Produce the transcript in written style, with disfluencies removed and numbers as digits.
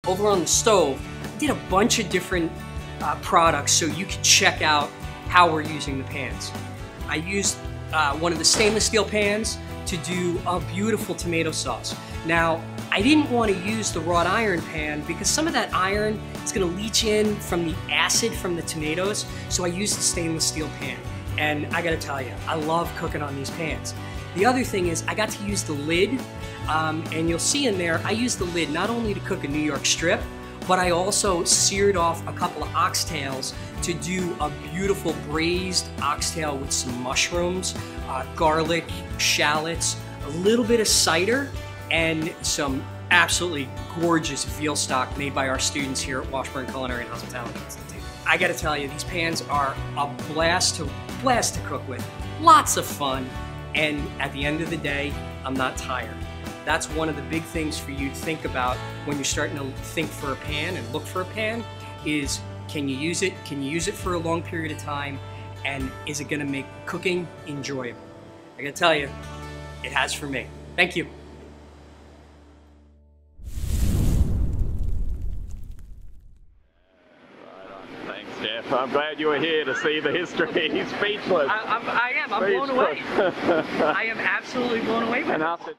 Over on the stove, I did a bunch of different products so you can check out how we're using the pans. I used one of the stainless steel pans to do a beautiful tomato sauce. Now, I didn't want to use the wrought iron pan because some of that iron is going to leach in from the acid from the tomatoes, so I used the stainless steel pan. And I gotta tell you, I love cooking on these pans. The other thing is I got to use the lid, and you'll see in there, I used the lid not only to cook a New York strip, but I also seared off a couple of oxtails to do a beautiful braised oxtail with some mushrooms, garlic, shallots, a little bit of cider, and some absolutely gorgeous veal stock made by our students here at Washburne Culinary and Hospitality Institute. I gotta tell you, these pans are a blast to cook with. Lots of fun, and at the end of the day, I'm not tired. That's one of the big things for you to think about when you're starting to think for a pan and look for a pan is, can you use it? Can you use it for a long period of time? And is it gonna make cooking enjoyable? I gotta tell you, it has for me. Thank you. Jeff, I'm glad you were here to see the history. He's speechless. I am. I'm blown away. I am absolutely blown away by it.